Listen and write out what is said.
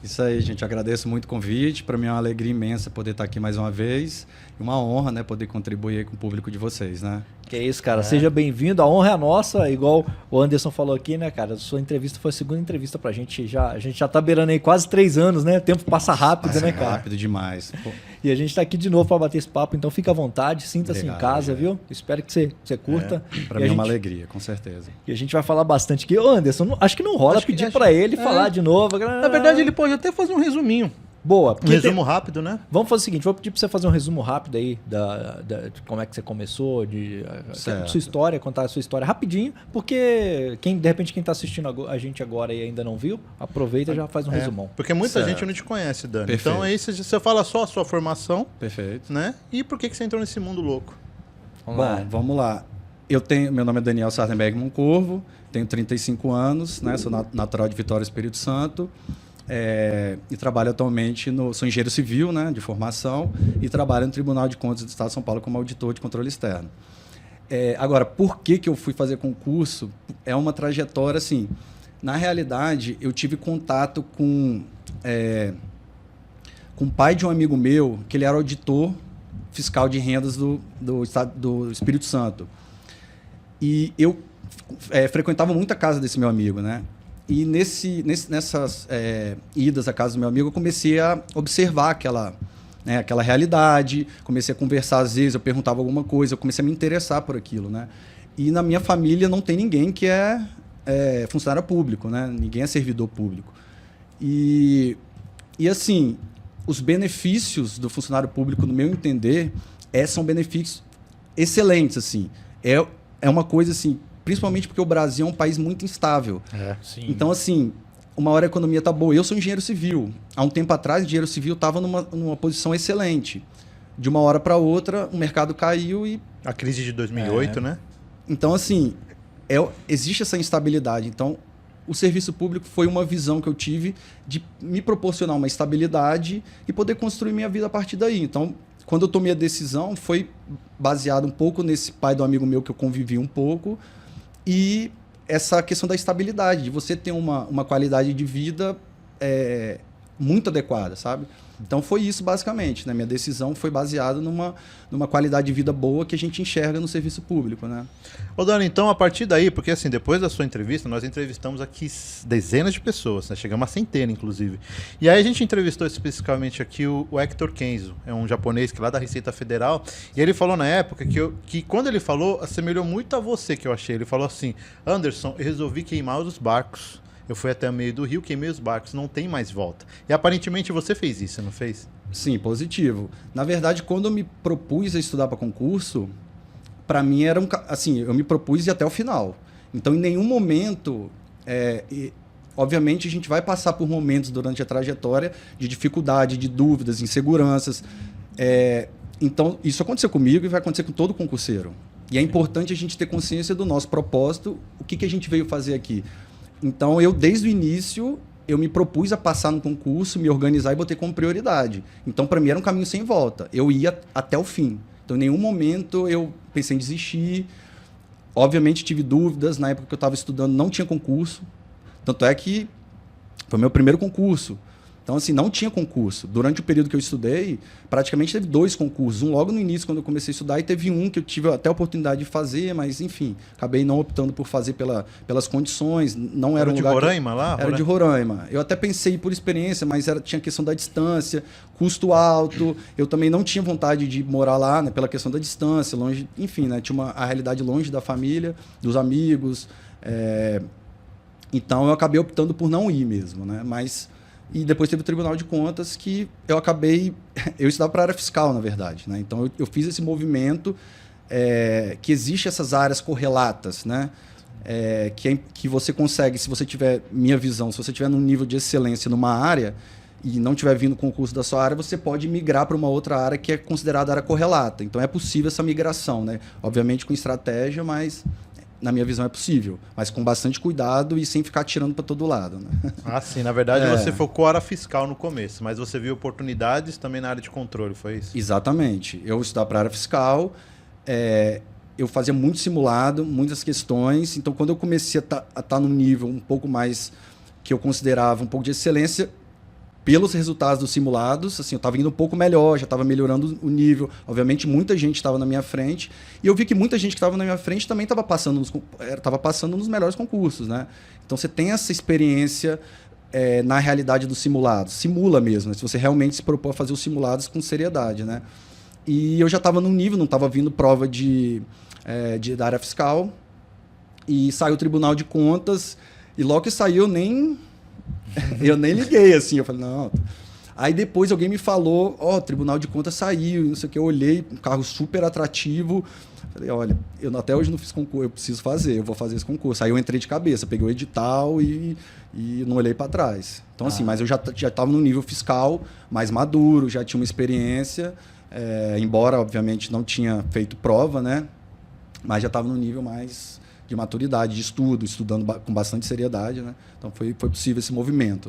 Isso aí, gente. Agradeço muito o convite. Para mim é uma alegria imensa poder estar aqui mais uma vez. E uma honra, né, poder contribuir aí com o público de vocês, né? Que é isso, cara. Seja bem-vindo. A honra é a nossa, igual o Anderson falou aqui, né, cara? Sua entrevista foi a segunda entrevista pra gente. A gente já tá beirando aí quase 3 anos, né? O tempo passa rápido, né, cara? Rápido demais. Pô. E a gente tá aqui de novo para bater esse papo, então fica à vontade, sinta-se em casa, viu? Espero que você curta. Para mim é uma alegria, com certeza. E a gente vai falar bastante aqui. Ô, Anderson, acho que não rola pedir para ele falar de novo. Na verdade, ele pode até fazer um resuminho. Boa. Um resumo rápido, né? Vamos fazer o seguinte, vou pedir para você fazer um resumo rápido aí de como é que você começou, de sua história, contar a sua história rapidinho, porque de repente quem está assistindo a gente agora e ainda não viu, aproveita e já faz um resumão. Porque muita gente não te conhece, Dani. Perfeito. Então aí você fala só a sua formação. Perfeito. Né? E por que você entrou nesse mundo louco? Vamos lá. Meu nome é Daniel Sardenberg Moncorvo, tenho 35 anos, né? Sou natural de Vitória, Espírito Santo. E trabalho atualmente sou engenheiro civil, né, de formação, e trabalho no Tribunal de Contas do Estado de São Paulo como auditor de controle externo. Agora, por que eu fui fazer concurso? É uma trajetória assim. Na realidade, eu tive contato com o pai de um amigo meu, que ele era auditor fiscal de rendas do Estado do Espírito Santo. E eu frequentava muito a casa desse meu amigo, né? E nessas idas à casa do meu amigo, eu comecei a observar aquela realidade, comecei a conversar, às vezes eu perguntava alguma coisa, eu comecei a me interessar por aquilo, né? E na minha família não tem ninguém que é funcionário público, né? Ninguém é servidor público. E assim, os benefícios do funcionário público, no meu entender, são benefícios excelentes, assim. É uma coisa assim, principalmente porque o Brasil é um país muito instável. Sim. Então, assim, uma hora a economia está boa. Eu sou engenheiro civil. Há um tempo atrás, o engenheiro civil estava numa posição excelente. De uma hora para outra, o mercado caiu e... A crise de 2008, né? Então, assim, existe essa instabilidade. Então, o serviço público foi uma visão que eu tive de me proporcionar uma estabilidade e poder construir minha vida a partir daí. Então, quando eu tomei a decisão, foi baseado um pouco nesse pai do amigo meu que eu convivi um pouco, e essa questão da estabilidade, de você ter uma qualidade de vida muito adequada, sabe? Então foi isso basicamente, né? Minha decisão foi baseada numa qualidade de vida boa que a gente enxerga no serviço público, né? Ô Dani, então a partir daí, porque assim, depois da sua entrevista, nós entrevistamos aqui dezenas de pessoas, né? Chegamos a centena, inclusive. E aí a gente entrevistou especificamente aqui o Hector Kenzo, é um japonês que lá da Receita Federal, e ele falou na época que quando ele falou, assemelhou muito a você, que eu achei. Ele falou assim: Anderson, eu resolvi queimar os barcos. Eu fui até o meio do rio, queimei os barcos, não tem mais volta. E aparentemente você fez isso, não fez? Sim, positivo. Na verdade, quando eu me propus a estudar para concurso, para mim era assim, eu me propus ir até o final. Então, em nenhum momento, obviamente, a gente vai passar por momentos durante a trajetória de dificuldade, de dúvidas, inseguranças. Então, isso aconteceu comigo e vai acontecer com todo concurseiro. E é importante a gente ter consciência do nosso propósito, o que a gente veio fazer aqui. Então, desde o início, eu me propus a passar no concurso, me organizar e botei como prioridade. Então, para mim, era um caminho sem volta. Eu ia até o fim. Então, em nenhum momento eu pensei em desistir. Obviamente, tive dúvidas. Na época que eu estava estudando, não tinha concurso. Tanto é que foi meu primeiro concurso. Então, assim, não tinha concurso. Durante o período que eu estudei, praticamente teve 2 concursos. Um logo no início, quando eu comecei a estudar, e teve um que eu tive até a oportunidade de fazer, mas, enfim, acabei não optando por fazer pelas condições. Não era um lugar... de Roraima lá? Era de Roraima. Eu até pensei por experiência, mas tinha questão da distância, custo alto. Eu também não tinha vontade de morar lá, né, pela questão da distância, longe... Enfim, né, tinha a realidade longe da família, dos amigos. Então, eu acabei optando por não ir mesmo, né? E depois teve o Tribunal de Contas, que eu acabei... Eu estudava para a área fiscal, na verdade, né? Então, eu fiz esse movimento, que existe essas áreas correlatas, né? Que você consegue, se você tiver... Minha visão, se você tiver num nível de excelência numa área e não tiver vindo concurso da sua área, você pode migrar para uma outra área que é considerada área correlata. Então, é possível essa migração, né? Obviamente com estratégia, mas... Na minha visão é possível, mas com bastante cuidado e sem ficar atirando para todo lado, né? Ah, sim. Na verdade, você focou a área fiscal no começo, mas você viu oportunidades também na área de controle, foi isso? Exatamente. Eu estudava para a área fiscal, eu fazia muito simulado, muitas questões. Então, quando eu comecei a estar num nível um pouco mais que eu considerava um pouco de excelência, pelos resultados dos simulados, assim, eu estava indo um pouco melhor, já estava melhorando o nível. Obviamente, muita gente estava na minha frente. E eu vi que muita gente que estava na minha frente também estava passando nos melhores concursos, né? Então, você tem essa experiência na realidade dos simulados. Simula mesmo, né? Se você realmente se propor a fazer os simulados com seriedade, né? E eu já estava num nível, não estava vindo prova da área fiscal. E saiu o Tribunal de Contas. E logo que saiu, eu nem liguei, assim. Eu falei, não. Aí depois alguém me falou, o Tribunal de Contas saiu, não sei o que. Eu olhei, um carro super atrativo. Falei, olha, eu até hoje não fiz concurso, eu preciso fazer, eu vou fazer esse concurso. Aí eu entrei de cabeça, peguei o edital e não olhei para trás. Então, assim, mas eu já estava no nível fiscal mais maduro, já tinha uma experiência, embora, obviamente, não tinha feito prova, né? Mas já estava no nível mais de maturidade, de estudando com bastante seriedade, né? Então foi possível esse movimento, né?